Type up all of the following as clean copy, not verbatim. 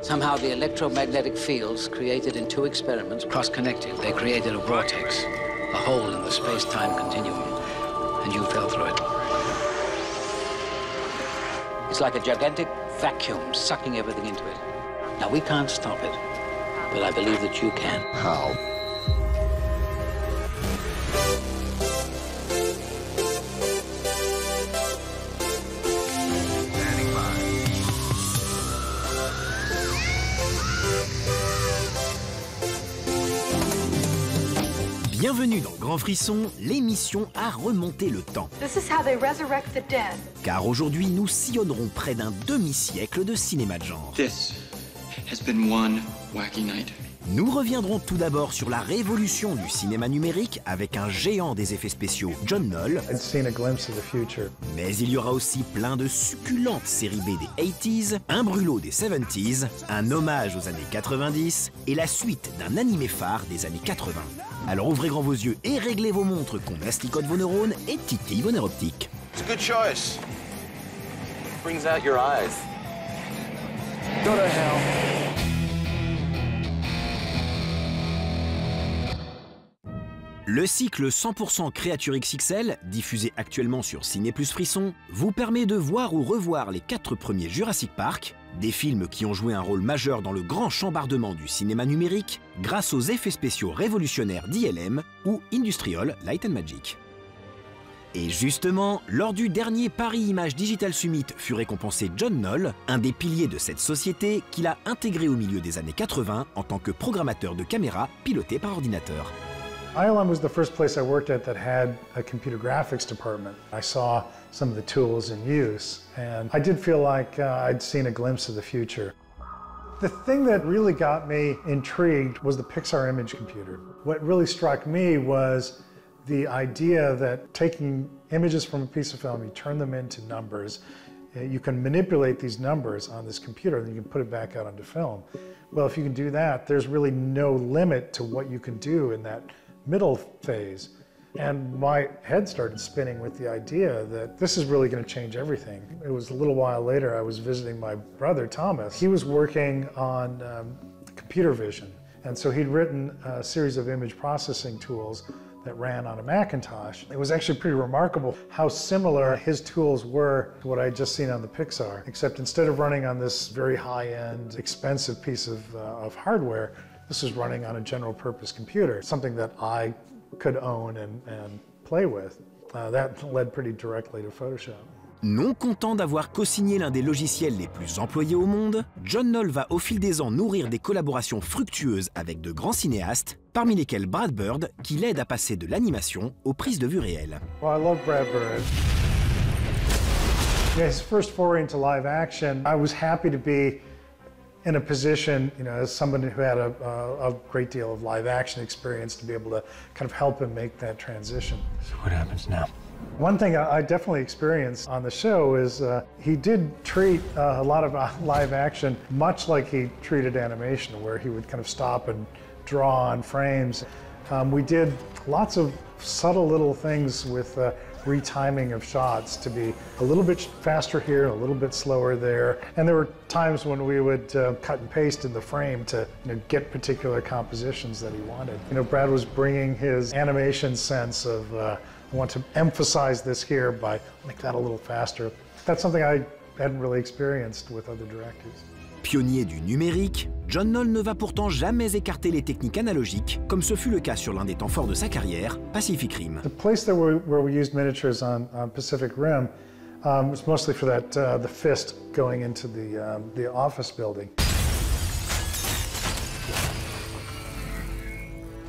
Somehow the electromagnetic fields created in 2 experiments cross-connected. They created a vortex, a hole in the space-time continuum, and you fell through it. It's like a gigantic vacuum sucking everything into it. Now, we can't stop it, but I believe that you can. How? Bienvenue dans Grand Frisson, l'émission à remonter le temps. This is how they resurrect the dead. Car aujourd'hui, nous sillonnerons près d'un demi-siècle de cinéma de genre. This has been one wacky night. Nous reviendrons tout d'abord sur la révolution du cinéma numérique avec un géant des effets spéciaux, John Knoll. I'd seen a glimpse of the future. Mais il y aura aussi plein de succulentes séries B des 80s, un brûlot des 70s, un hommage aux années 90 et la suite d'un animé phare des années 80. Alors ouvrez grand vos yeux et réglez vos montres qu'on asticote vos neurones et titille vos nerfs optiques. It's a good choice. Brings out your eyes. Go to hell. Le cycle 100% Créature XXL, diffusé actuellement sur Ciné Plus Frisson, vous permet de voir ou revoir les 4 premiers Jurassic Park, des films qui ont joué un rôle majeur dans le grand chambardement du cinéma numérique grâce aux effets spéciaux révolutionnaires d'ILM ou Industrial Light and Magic. Et justement, lors du dernier Paris Image Digital Summit fut récompensé John Knoll, un des piliers de cette société qu'il a intégré au milieu des années 80 en tant que programmateur de caméra piloté par ordinateur. ILM was the first place I worked at that had a computer graphics department. I saw some of the tools in use, and I did feel like I'd seen a glimpse of the future. The thing that really got me intrigued was the Pixar image computer. What really struck me was the idea that taking images from a piece of film, you turn them into numbers, you can manipulate these numbers on this computer, and then you can put it back out onto film. Well, if you can do that, there's really no limit to what you can do in that middle phase. And my head started spinning with the idea that this is really going to change everything. It was a little while later, I was visiting my brother, Thomas. He was working on computer vision. And so he'd written a series of image processing tools that ran on a Macintosh. It was actually pretty remarkable how similar his tools were to what I had just seen on the Pixar, except instead of running on this very high-end, expensive piece of hardware, this is running on a general purpose computer, something that I could own and play with. That led pretty directly to Photoshop. Non content d'avoir co-signé l'un des logiciels les plus employés au monde, John Knoll va au fil des ans nourrir des collaborations fructueuses avec de grands cinéastes, parmi lesquels Brad Bird, qui l'aide à passer de l'animation aux prises de vue réelles. Well, I love Brad Bird. Yeah, his first foray into live action, I was happy to be in a position, as somebody who had a great deal of live action experience to be able to kind of help him make that transition. So what happens now? One thing I definitely experienced on the show is he did treat a lot of live action much like he treated animation, where he would kind of stop and draw on frames. We did lots of subtle little things with retiming of shots to be a little bit faster here, a little bit slower there. And there were times when we would cut and paste in the frame to get particular compositions that he wanted. Brad was bringing his animation sense of, I want to emphasize this here by make that a little faster. That's something I hadn't really experienced with other directors. Pionnier du numérique, John Knoll ne va pourtant jamais écarter les techniques analogiques, comme ce fut le cas sur l'un des temps forts de sa carrière, Pacific Rim. The place where we used miniatures on Pacific Rim was mostly for that the fist going into the office building.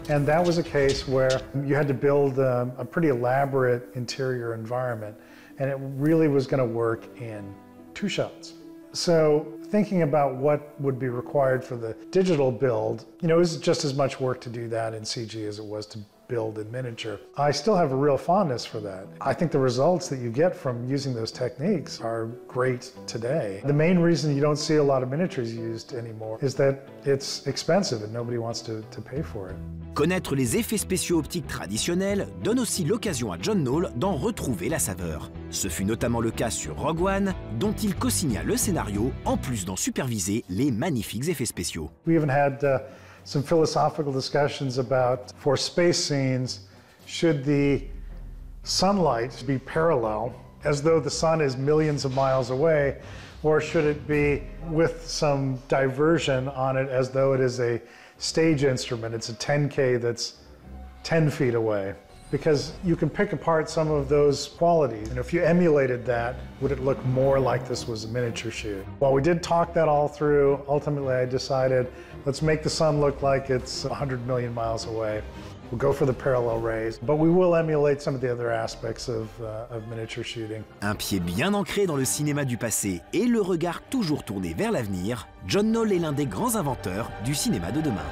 And that was a case where you had to build a pretty elaborate interior environment, and it really was going to work in 2 shots. So thinking about what would be required for the digital build, it was just as much work to do that in CG as it was to build in miniature. I still have a real fondness for that. I think the results that you get from using those techniques are great today. The main reason you don't see a lot of miniatures used anymore is that it's expensive and nobody wants to pay for it. Connaître les effets spéciaux optiques traditionnels donne aussi l'occasion à John Knoll d'en retrouver la saveur. Ce fut notamment le cas sur Rogue One, dont il co-signa le scénario, en plus d'en superviser les magnifiques effets spéciaux. We even had some philosophical discussions about, for space scenes, should the sunlight be parallel, as though the sun is millions of miles away, or should it be with some diversion on it as though it is a stage instrument? It's a 10K that's 10 feet away. Because you can pick apart some of those qualities. And if you emulated that, would it look more like this was a miniature shoot? While we did talk that all through, ultimately I decided, let's make the sun look like it's 100 million miles away. We'll go for the parallel rays, but we will emulate some of the other aspects of miniature shooting. Un pied bien ancré dans le cinéma du passé et le regard toujours tourné vers l'avenir, John Knoll est l'un des grands inventeurs du cinéma de demain.